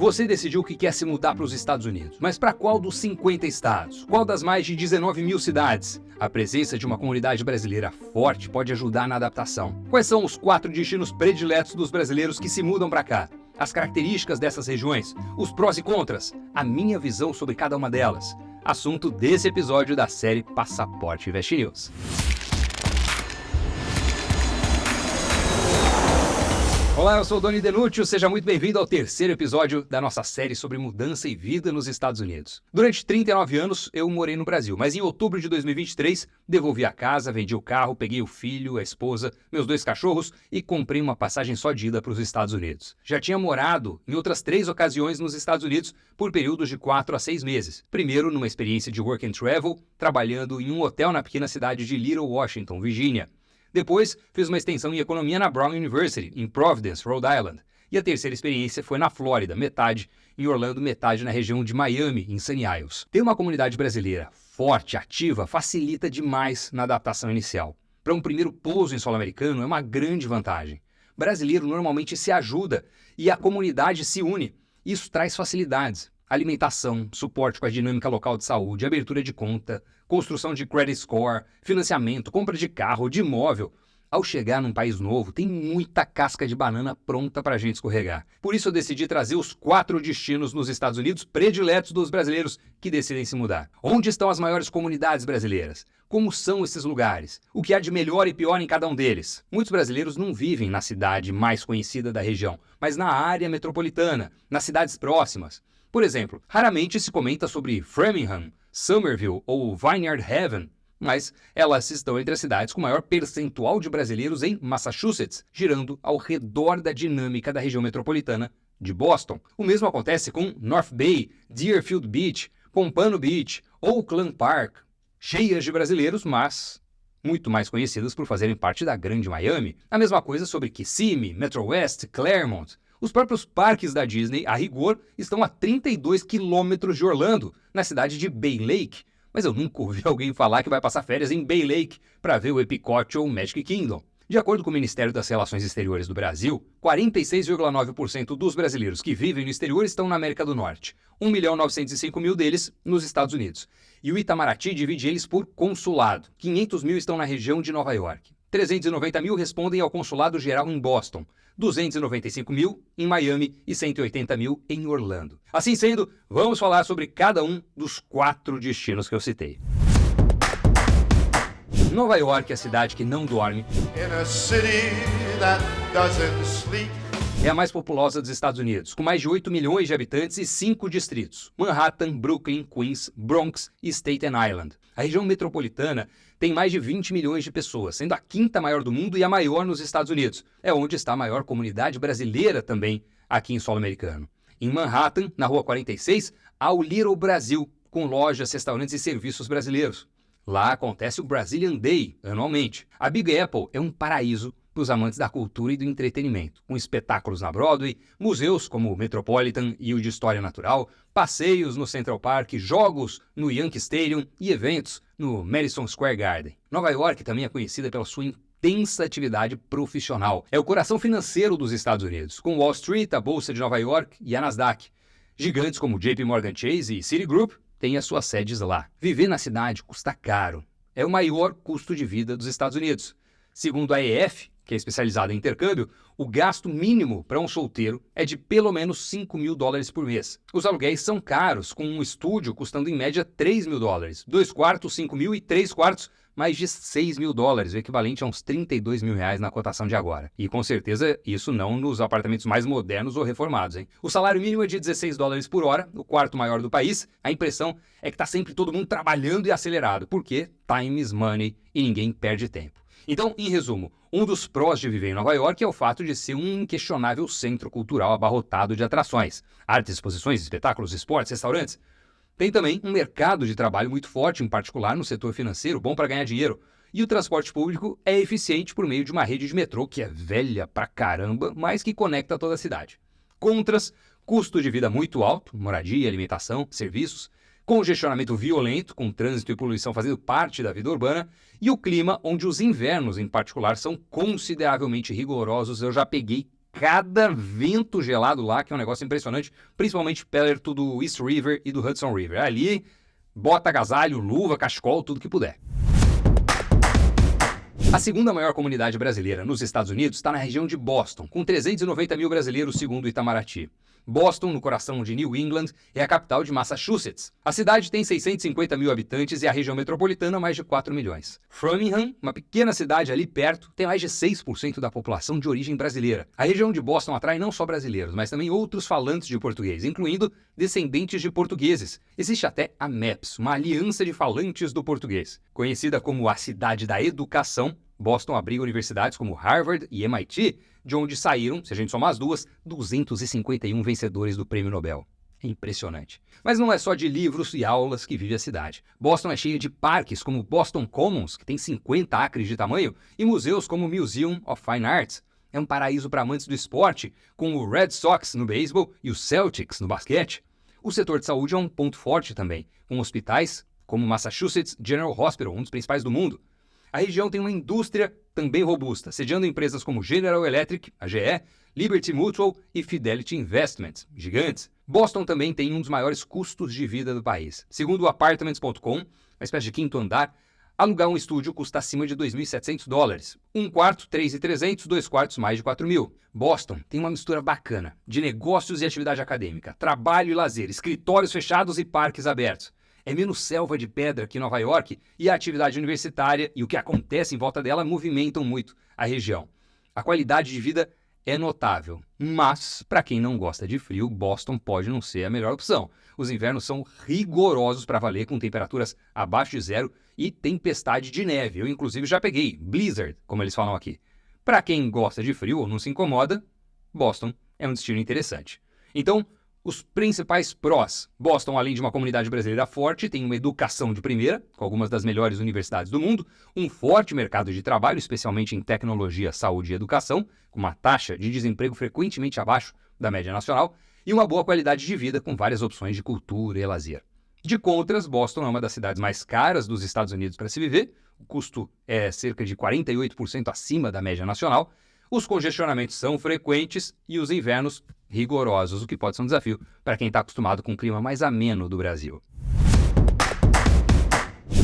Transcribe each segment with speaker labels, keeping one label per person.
Speaker 1: Você decidiu que quer se mudar para os Estados Unidos, mas para qual dos 50 estados? Qual das mais de 19 mil cidades? A presença de uma comunidade brasileira forte pode ajudar na adaptação. Quais são os 4 destinos prediletos dos brasileiros que se mudam para cá? As características dessas regiões, os prós e contras, a minha visão sobre cada uma delas. Assunto desse episódio da série Passaporte Invest News. Olá, eu sou o Doni Denúcio, seja muito bem-vindo ao terceiro episódio da nossa série sobre mudança e vida nos Estados Unidos. Durante 39 anos, eu morei no Brasil, mas em outubro de 2023, devolvi a casa, vendi o carro, peguei o filho, a esposa, meus 2 cachorros e comprei uma passagem só de ida para os Estados Unidos. Já tinha morado em outras 3 ocasiões nos Estados Unidos por períodos de 4 a 6 meses. Primeiro, numa experiência de work and travel, trabalhando em um hotel na pequena cidade de Little Washington, Virgínia. Depois, fiz uma extensão em economia na Brown University, em Providence, Rhode Island. E a terceira experiência foi na Flórida, metade em Orlando, metade na região de Miami, em Sunny Isles. Ter uma comunidade brasileira forte, ativa, facilita demais na adaptação inicial. Para um primeiro pouso em solo americano é uma grande vantagem. Brasileiro normalmente se ajuda e a comunidade se une. Isso traz facilidades. Alimentação, suporte com a dinâmica local de saúde, abertura de conta, construção de credit score, financiamento, compra de carro, de imóvel. Ao chegar num país novo, tem muita casca de banana pronta para a gente escorregar. Por isso eu decidi trazer os 4 destinos nos Estados Unidos prediletos dos brasileiros que decidem se mudar. Onde estão as maiores comunidades brasileiras? Como são esses lugares? O que há de melhor e pior em cada um deles? Muitos brasileiros não vivem na cidade mais conhecida da região, mas na área metropolitana, nas cidades próximas. Por exemplo, raramente se comenta sobre Framingham, Somerville ou Vineyard Haven, mas elas estão entre as cidades com maior percentual de brasileiros em Massachusetts, girando ao redor da dinâmica da região metropolitana de Boston. O mesmo acontece com North Bay, Deerfield Beach, Pompano Beach, Oakland Park, cheias de brasileiros, mas muito mais conhecidas por fazerem parte da Grande Miami. A mesma coisa sobre Kissimmee, Metro West, Claremont. Os próprios parques da Disney, a rigor, estão a 32 quilômetros de Orlando, na cidade de Bay Lake. Mas eu nunca ouvi alguém falar que vai passar férias em Bay Lake para ver o Epcot ou o Magic Kingdom. De acordo com o Ministério das Relações Exteriores do Brasil, 46,9% dos brasileiros que vivem no exterior estão na América do Norte, 1.905.000 deles nos Estados Unidos. E o Itamaraty divide eles por consulado. 500 mil estão na região de Nova York. 390 mil respondem ao Consulado Geral em Boston, 295 mil em Miami e 180 mil em Orlando. Assim sendo, vamos falar sobre cada um dos 4 destinos que eu citei. Nova York é a cidade que não dorme. É a mais populosa dos Estados Unidos, com mais de 8 milhões de habitantes e 5 distritos: Manhattan, Brooklyn, Queens, Bronx e Staten Island. A região metropolitana tem mais de 20 milhões de pessoas, sendo a 5ª maior do mundo e a maior nos Estados Unidos. É onde está a maior comunidade brasileira também, aqui em solo americano. Em Manhattan, na Rua 46, há o Little Brasil, com lojas, restaurantes e serviços brasileiros. Lá acontece o Brazilian Day, anualmente. A Big Apple é um paraíso para os amantes da cultura e do entretenimento, com espetáculos na Broadway, museus como o Metropolitan e o de História Natural, passeios no Central Park, jogos no Yankee Stadium e eventos no Madison Square Garden. Nova York também é conhecida pela sua intensa atividade profissional. É o coração financeiro dos Estados Unidos, com Wall Street, a Bolsa de Nova York e a Nasdaq. Gigantes como JP Morgan Chase e Citigroup têm as suas sedes lá. Viver na cidade custa caro. É o maior custo de vida dos Estados Unidos. Segundo a EF, que é especializada em intercâmbio, o gasto mínimo para um solteiro é de pelo menos $5.000 por mês. Os aluguéis são caros, com um estúdio custando em média $3.000, 2 quartos, 5 mil e 3 quartos, mais de $6.000, o equivalente a uns R$32 mil na cotação de agora. E com certeza isso não nos apartamentos mais modernos ou reformados, hein? O salário mínimo é de $16 por hora, o quarto maior do país. A impressão é que está sempre todo mundo trabalhando e acelerado, porque time is money e ninguém perde tempo. Então, em resumo, um dos prós de viver em Nova York é o fato de ser um inquestionável centro cultural abarrotado de atrações, artes, exposições, espetáculos, esportes, restaurantes. Tem também um mercado de trabalho muito forte, em particular no setor financeiro, bom para ganhar dinheiro. E o transporte público é eficiente por meio de uma rede de metrô que é velha pra caramba, mas que conecta toda a cidade. Contras: custo de vida muito alto, moradia, alimentação, serviços, congestionamento violento, com trânsito e poluição fazendo parte da vida urbana, e o clima, onde os invernos, em particular, são consideravelmente rigorosos. Eu já peguei cada vento gelado lá, que é um negócio impressionante, principalmente perto do East River e do Hudson River. Ali, bota agasalho, luva, cachecol, tudo que puder. A segunda maior comunidade brasileira nos Estados Unidos está na região de Boston, com 390 mil brasileiros segundo o Itamaraty. Boston, no coração de New England, é a capital de Massachusetts. A cidade tem 650 mil habitantes e a região metropolitana mais de 4 milhões. Framingham, uma pequena cidade ali perto, tem mais de 6% da população de origem brasileira. A região de Boston atrai não só brasileiros, mas também outros falantes de português, incluindo descendentes de portugueses. Existe até a MEPS, uma aliança de falantes do português. Conhecida como a cidade da educação, Boston abriga universidades como Harvard e MIT, de onde saíram, se a gente somar as duas, 251 vencedores do Prêmio Nobel. É impressionante. Mas não é só de livros e aulas que vive a cidade. Boston é cheia de parques como Boston Commons, que tem 50 acres de tamanho, e museus como o Museum of Fine Arts. É um paraíso para amantes do esporte, com o Red Sox no beisebol e o Celtics no basquete. O setor de saúde é um ponto forte também, com hospitais como o Massachusetts General Hospital, um dos principais do mundo. A região tem uma indústria também robusta, sediando empresas como General Electric, a GE, Liberty Mutual e Fidelity Investments, gigantes. Boston também tem um dos maiores custos de vida do país. Segundo o Apartments.com, uma espécie de quinto andar, alugar um estúdio custa acima de $2.700. Um quarto, 3.300, 2 quartos, mais de 4.000. Boston tem uma mistura bacana de negócios e atividade acadêmica, trabalho e lazer, escritórios fechados e parques abertos. É menos selva de pedra que Nova York e a atividade universitária e o que acontece em volta dela movimentam muito a região. A qualidade de vida é notável, mas para quem não gosta de frio, Boston pode não ser a melhor opção. Os invernos são rigorosos para valer, com temperaturas abaixo de zero e tempestade de neve. Eu inclusive já peguei blizzard, como eles falam aqui. Para quem gosta de frio ou não se incomoda, Boston é um destino interessante. Então, os principais prós. Boston, além de uma comunidade brasileira forte, tem uma educação de primeira, com algumas das melhores universidades do mundo, um forte mercado de trabalho, especialmente em tecnologia, saúde e educação, com uma taxa de desemprego frequentemente abaixo da média nacional, e uma boa qualidade de vida, com várias opções de cultura e lazer. De contras, Boston é uma das cidades mais caras dos Estados Unidos para se viver, o custo é cerca de 48% acima da média nacional, os congestionamentos são frequentes e os invernos rigorosos, o que pode ser um desafio para quem está acostumado com o clima mais ameno do Brasil.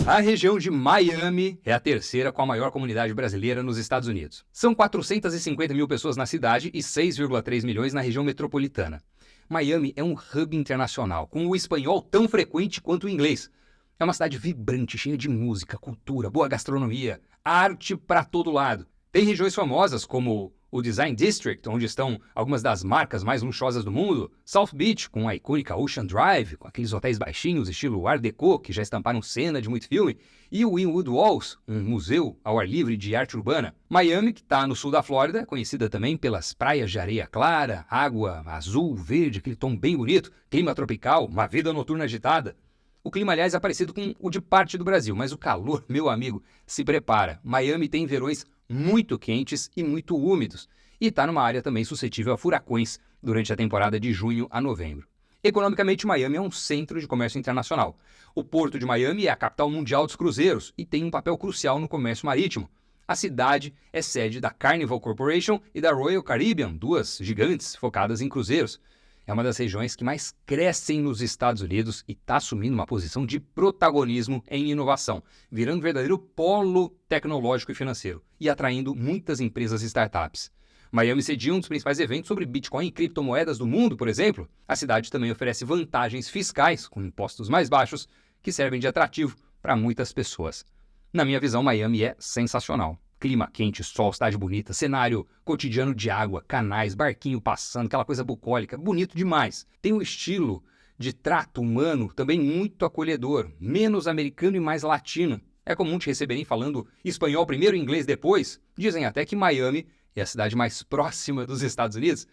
Speaker 1: A região de Miami é a terceira com a maior comunidade brasileira nos Estados Unidos. São 450 mil pessoas na cidade e 6,3 milhões na região metropolitana. Miami é um hub internacional, com o espanhol tão frequente quanto o inglês. É uma cidade vibrante, cheia de música, cultura, boa gastronomia, arte para todo lado. Tem regiões famosas como o Design District, onde estão algumas das marcas mais luxuosas do mundo, South Beach, com a icônica Ocean Drive, com aqueles hotéis baixinhos, estilo Art Deco, que já estamparam cena de muito filme, e o Wynwood Walls, um museu ao ar livre de arte urbana. Miami, que está no sul da Flórida, conhecida também pelas praias de areia clara, água azul, verde, aquele tom bem bonito, clima tropical, uma vida noturna agitada. O clima, aliás, é parecido com o de parte do Brasil, mas o calor, meu amigo, se prepara. Miami tem verões muito quentes e muito úmidos, e está numa área também suscetível a furacões durante a temporada de junho a novembro. Economicamente, Miami é um centro de comércio internacional. O Porto de Miami é a capital mundial dos cruzeiros e tem um papel crucial no comércio marítimo. A cidade é sede da Carnival Corporation e da Royal Caribbean, duas gigantes focadas em cruzeiros. É uma das regiões que mais crescem nos Estados Unidos e está assumindo uma posição de protagonismo em inovação, virando um verdadeiro polo tecnológico e financeiro e atraindo muitas empresas e startups. Miami cedia um dos principais eventos sobre Bitcoin e criptomoedas do mundo, por exemplo. A cidade também oferece vantagens fiscais, com impostos mais baixos, que servem de atrativo para muitas pessoas. Na minha visão, Miami é sensacional. Clima quente, sol, cidade bonita, cenário cotidiano de água, canais, barquinho passando, aquela coisa bucólica, bonito demais. Tem um estilo de trato humano também muito acolhedor, menos americano e mais latino. É comum te receberem falando espanhol primeiro e inglês depois. Dizem até que Miami é a cidade mais próxima dos Estados Unidos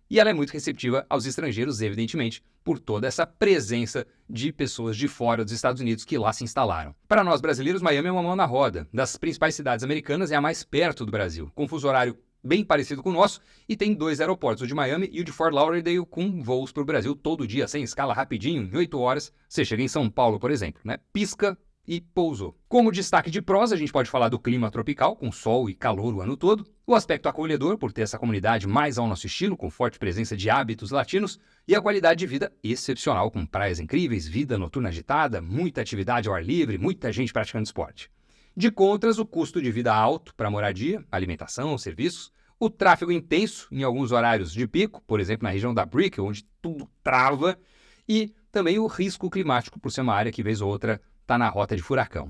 Speaker 1: e ela é muito receptiva aos estrangeiros, evidentemente, por toda essa presença de pessoas de fora dos Estados Unidos que lá se instalaram. Para nós brasileiros, Miami é uma mão na roda. Das principais cidades americanas é a mais perto do Brasil, com fuso horário bem parecido com o nosso, e tem 2 aeroportos, o de Miami e o de Fort Lauderdale, com voos para o Brasil todo dia, sem escala, rapidinho, em 8 horas, você chega em São Paulo, por exemplo, né? Pisca, e pousou. Como destaque de prós, a gente pode falar do clima tropical, com sol e calor o ano todo, o aspecto acolhedor, por ter essa comunidade mais ao nosso estilo, com forte presença de hábitos latinos, e a qualidade de vida excepcional, com praias incríveis, vida noturna agitada, muita atividade ao ar livre, muita gente praticando esporte. De contras, o custo de vida alto para moradia, alimentação, serviços, o tráfego intenso em alguns horários de pico, por exemplo, na região da Brickell, onde tudo trava, e também o risco climático, por ser uma área que, vez ou outra, está na rota de furacão.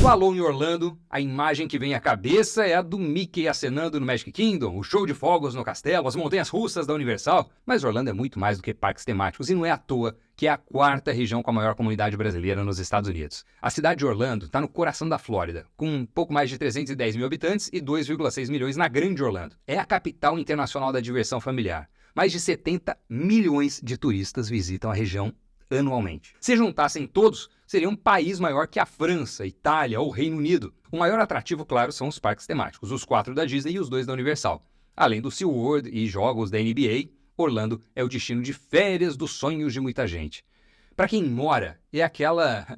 Speaker 1: Falou em Orlando, a imagem que vem à cabeça é a do Mickey acenando no Magic Kingdom, o show de fogos no castelo, as montanhas russas da Universal. Mas Orlando é muito mais do que parques temáticos e não é à toa que é a quarta região com a maior comunidade brasileira nos Estados Unidos. A cidade de Orlando está no coração da Flórida, com um pouco mais de 310 mil habitantes e 2,6 milhões na Grande Orlando. É a capital internacional da diversão familiar. Mais de 70 milhões de turistas visitam a região anualmente. Se juntassem todos, seria um país maior que a França, Itália ou Reino Unido. O maior atrativo, claro, são os parques temáticos, os 4 da Disney e os 2 da Universal. Além do SeaWorld e jogos da NBA, Orlando é o destino de férias dos sonhos de muita gente. Para quem mora, é aquela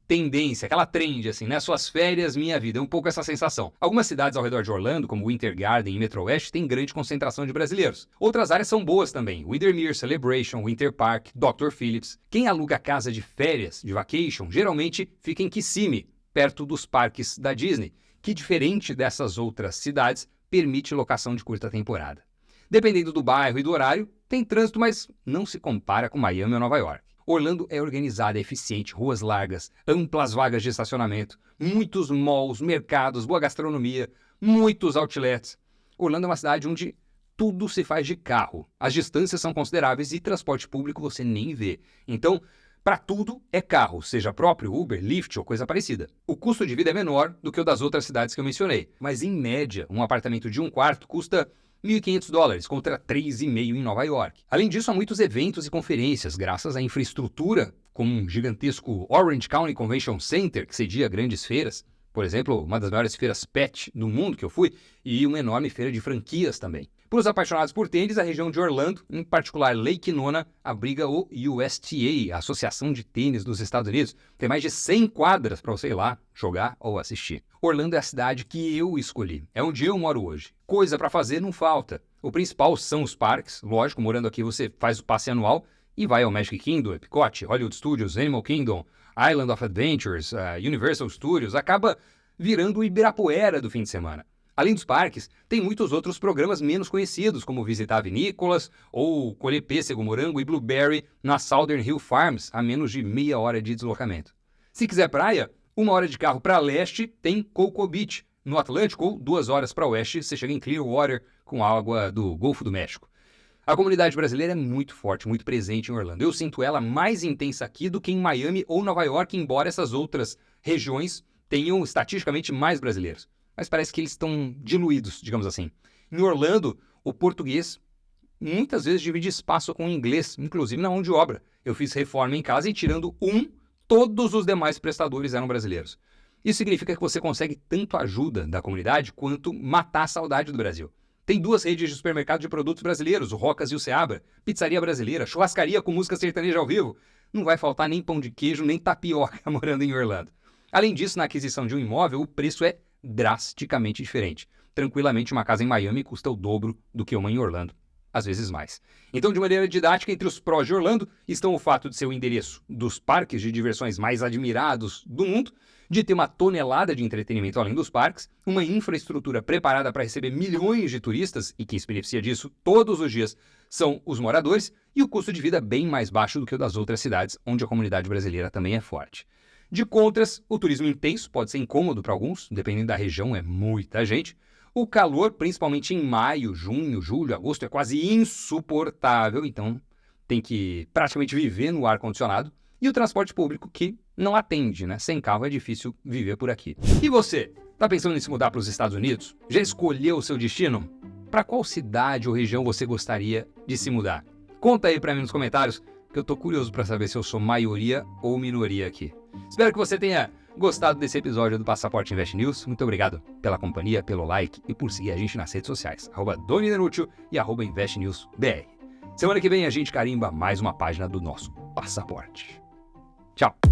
Speaker 1: tendência, aquela trend, assim, né? Suas férias, minha vida. É um pouco essa sensação. Algumas cidades ao redor de Orlando, como Winter Garden e Metro West, têm grande concentração de brasileiros. Outras áreas são boas também. Windermere, Celebration, Winter Park, Dr. Phillips. Quem aluga casa de férias, de vacation, geralmente fica em Kissimmee, perto dos parques da Disney, que, diferente dessas outras cidades, permite locação de curta temporada. Dependendo do bairro e do horário, tem trânsito, mas não se compara com Miami ou Nova York. Orlando é organizada, é eficiente, ruas largas, amplas vagas de estacionamento, muitos malls, mercados, boa gastronomia, muitos outlets. Orlando é uma cidade onde tudo se faz de carro. As distâncias são consideráveis e transporte público você nem vê. Então, para tudo é carro, seja próprio, Uber, Lyft ou coisa parecida. O custo de vida é menor do que o das outras cidades que eu mencionei, mas em média, um apartamento de 1 quarto custa $1.500 contra $3,500 em Nova York. Além disso, há muitos eventos e conferências, graças à infraestrutura, como um gigantesco Orange County Convention Center, que cedia grandes feiras, por exemplo, uma das maiores feiras pet do mundo que eu fui, e uma enorme feira de franquias também. Para os apaixonados por tênis, a região de Orlando, em particular Lake Nona, abriga o USTA, a Associação de Tênis dos Estados Unidos. Tem mais de 100 quadras para você ir lá jogar ou assistir. Orlando é a cidade que eu escolhi. É onde eu moro hoje. Coisa para fazer não falta. O principal são os parques. Lógico, morando aqui você faz o passe anual e vai ao Magic Kingdom, Epcot, Hollywood Studios, Animal Kingdom, Island of Adventures, Universal Studios. Acaba virando o Ibirapuera do fim de semana. Além dos parques, tem muitos outros programas menos conhecidos, como visitar vinícolas ou colher pêssego, morango e blueberry na Southern Hill Farms, a menos de meia hora de deslocamento. Se quiser praia, 1 hora de carro para leste tem Cocoa Beach, no Atlântico, ou 2 horas para oeste você chega em Clearwater, com água do Golfo do México. A comunidade brasileira é muito forte, muito presente em Orlando. Eu sinto ela mais intensa aqui do que em Miami ou Nova York, embora essas outras regiões tenham estatisticamente mais brasileiros. Mas parece que eles estão diluídos, digamos assim. Em Orlando, o português muitas vezes divide espaço com o inglês, inclusive na mão de obra. Eu fiz reforma em casa e tirando todos os demais prestadores eram brasileiros. Isso significa que você consegue tanto ajuda da comunidade quanto matar a saudade do Brasil. Tem 2 redes de supermercado de produtos brasileiros, o Rocas e o Seabra, pizzaria brasileira, churrascaria com música sertaneja ao vivo. Não vai faltar nem pão de queijo, nem tapioca morando em Orlando. Além disso, na aquisição de um imóvel, o preço é drasticamente diferente. Tranquilamente, uma casa em Miami custa o dobro do que uma em Orlando, às vezes mais. Então, de maneira didática, entre os prós de Orlando estão o fato de ser o endereço dos parques de diversões mais admirados do mundo, de ter uma tonelada de entretenimento além dos parques, uma infraestrutura preparada para receber milhões de turistas, e quem se beneficia disso todos os dias são os moradores, e o custo de vida bem mais baixo do que o das outras cidades, onde a comunidade brasileira também é forte. De contras, o turismo intenso pode ser incômodo para alguns, dependendo da região, é muita gente. O calor, principalmente em maio, junho, julho, agosto, é quase insuportável, então tem que praticamente viver no ar-condicionado. E o transporte público que não atende, né? Sem carro é difícil viver por aqui. E você, tá pensando em se mudar para os Estados Unidos? Já escolheu o seu destino? Para qual cidade ou região você gostaria de se mudar? Conta aí para mim nos comentários, que eu tô curioso para saber se eu sou maioria ou minoria aqui. Espero que você tenha gostado desse episódio do Passaporte Invest News. Muito obrigado pela companhia, pelo like e por seguir a gente nas redes sociais, @DoniDenútil e @InvestNewsBR. Semana que vem a gente carimba mais uma página do nosso Passaporte. Tchau!